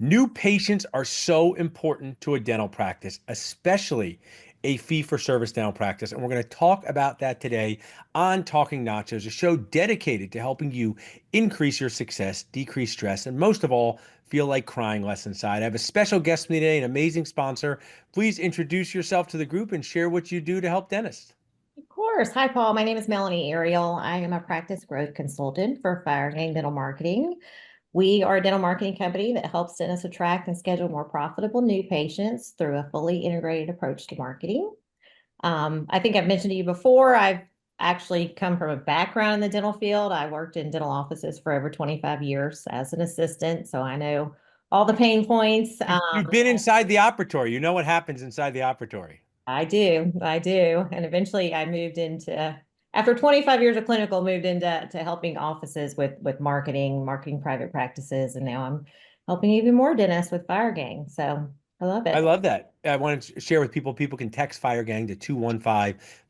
New patients are so important to a dental practice, especially a fee-for-service dental practice. And we're going to talk about that today on Talking Nachos, a show dedicated to helping you increase your success, decrease stress, and most of all, feel like crying less inside. I have a special guest with me today, an amazing sponsor. Please introduce yourself to the group and share what you do to help dentists. Of course. Hi, Paul. My name is Melanie Ariail. I am a practice growth consultant for Firegang Dental Marketing. We are a dental marketing company that helps dentists attract and schedule more profitable new patients through a fully integrated approach to marketing. I think I've mentioned to you before, I've actually come from a background in the dental field. I worked in dental offices for over 25 years as an assistant, so I know all the pain points. You've been inside the operatory. You know what happens inside the operatory. I do. And eventually I moved into, after 25 years of clinical, moved into helping offices with marketing private practices. And now I'm helping even more dentists with Firegang. So I love I it. love that. I want to share with people. People can text Firegang to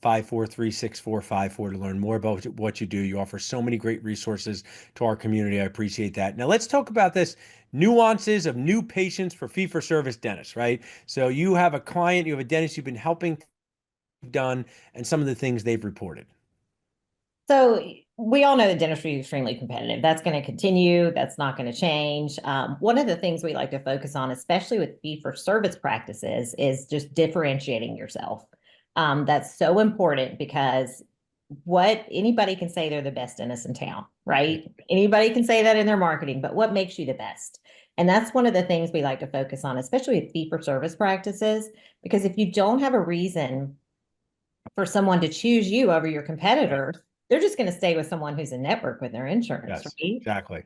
215-543-6454 to learn more about what you do. You offer so many great resources to our community. I appreciate that. Now let's talk about this nuances of new patients for fee-for-service dentists, right? So you have a client, you have a dentist you've been helping done, and some of the things they've reported. So we all know that dentistry is extremely competitive. That's going to continue. That's not going to change. One of the things we like to focus on, especially with fee-for-service practices, is just differentiating yourself. That's so important because what anybody can say they're the best dentist in town, right? Anybody can say that in their marketing, but what makes you the best? And that's one of the things we like to focus on, especially with fee-for-service practices, because if you don't have a reason for someone to choose you over your Right. competitors, they're just going to stay with someone who's in network with their insurance, Yes, right? exactly.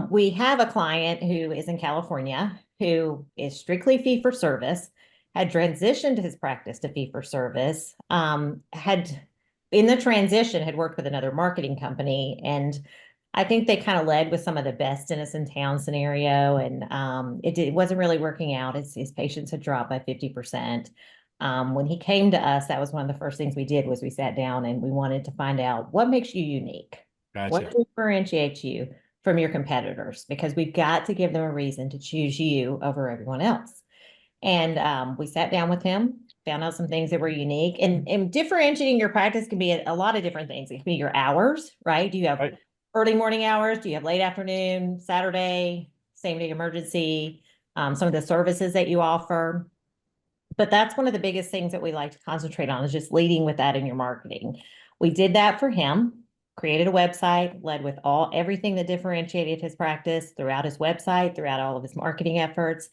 We have a client who is in California who is strictly fee for service, had transitioned his practice to fee for service, had in the transition had worked with another marketing company. And I think they kind of led with some of the best dentists in town scenario. And it wasn't really working out. His patients had dropped by 50%. When he came to us, that was one of the first things we did was we sat down and we wanted to find out what makes you unique. What Gotcha. differentiates you from your competitors? Because we've got to give them a reason to choose you over everyone else. And we sat down with him, found out some things that were unique. And differentiating your practice can be a lot of different things. It can be your hours, right? Do you have Right. early morning hours? Do you have late afternoon, Saturday, same day emergency? Some of the services that you offer. But that's one of the biggest things that we like to concentrate on is just leading with that in your marketing. We did that for him, created a website, led with everything that differentiated his practice throughout his website, throughout all of his marketing efforts.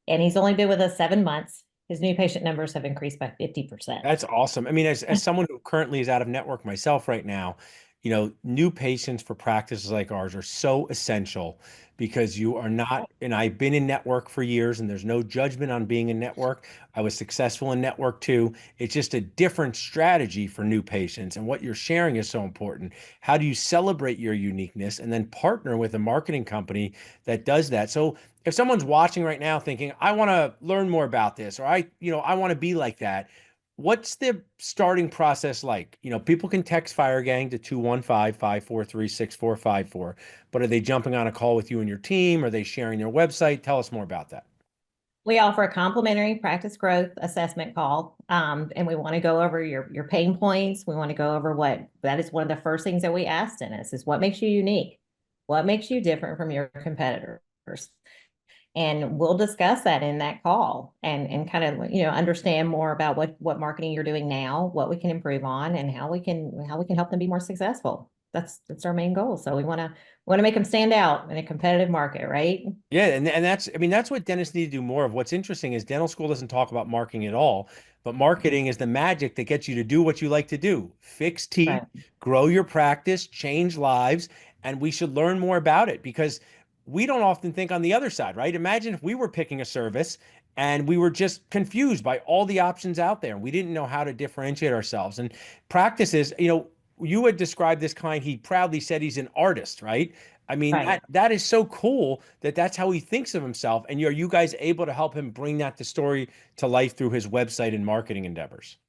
And he's only been with us 7 months. His new patient numbers have increased by 50%. That's awesome. I mean, as someone who currently is out of network myself right now, new patients for practices like ours are so essential because you are not, and I've been in network for years and there's no judgment on being in network. I was successful in network too. It's just a different strategy for new patients. And what you're sharing is so important. How do you celebrate your uniqueness and then partner with a marketing company that does that? So if someone's watching right now thinking, I want to learn more about this, or I want to be like that, what's the starting process like? People can text Firegang to 215-543-6454, but are they jumping on a call with you and your team? Are they sharing their website? Tell us more about that. We offer a complimentary practice growth assessment call, and we want to go over your pain points. We want to go over what that is one of the first things that we ask dentists is what makes you unique, what makes you different from your competitors, and we'll discuss that in that call and kind of understand more about what marketing you're doing now, what we can improve on, and how we can help them be more successful. That's our main goal. So we want to make them stand out in a competitive market, right? Yeah, and that's what dentists need to do more of. What's interesting is dental school doesn't talk about marketing at all, but marketing is the magic that gets you to do what you like to do. Fix teeth, Right. grow your practice, change lives, and we should learn more about it because we don't often think on the other side, right? Imagine if we were picking a service and we were just confused by all the options out there and we didn't know how to differentiate ourselves. And practices, you had described this client, he proudly said he's an artist, right? I mean, Right. that is so cool that that's how he thinks of himself. And are you guys able to help him bring that the story to life through his website and marketing endeavors?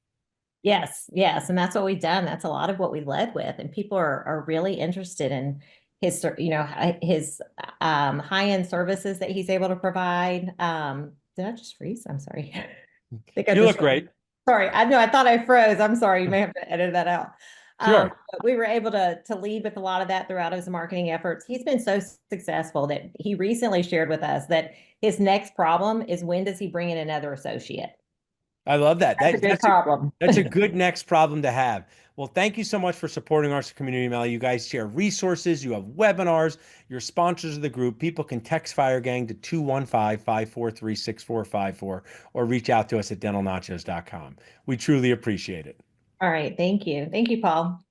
Yes, yes. And that's what we've done. That's a lot of what we led with. And people are really interested in his high end services that he's able to provide. Did I just freeze? I'm sorry. I think I You just look great. sorry. I know I thought I froze. I'm sorry. You may have to edit that out. Sure. But we were able to lead with a lot of that throughout his marketing efforts. He's been so successful that he recently shared with us that his next problem is when does he bring in another associate? I love that. That's a good problem. That's a good next problem to have. Well, thank you so much for supporting our community, Melanie. You guys share resources, you have webinars, you're sponsors of the group. People can text Firegang to 215-543-6454 or reach out to us at dentalnachos.com. We truly appreciate it. All right. Thank you. Thank you, Paul.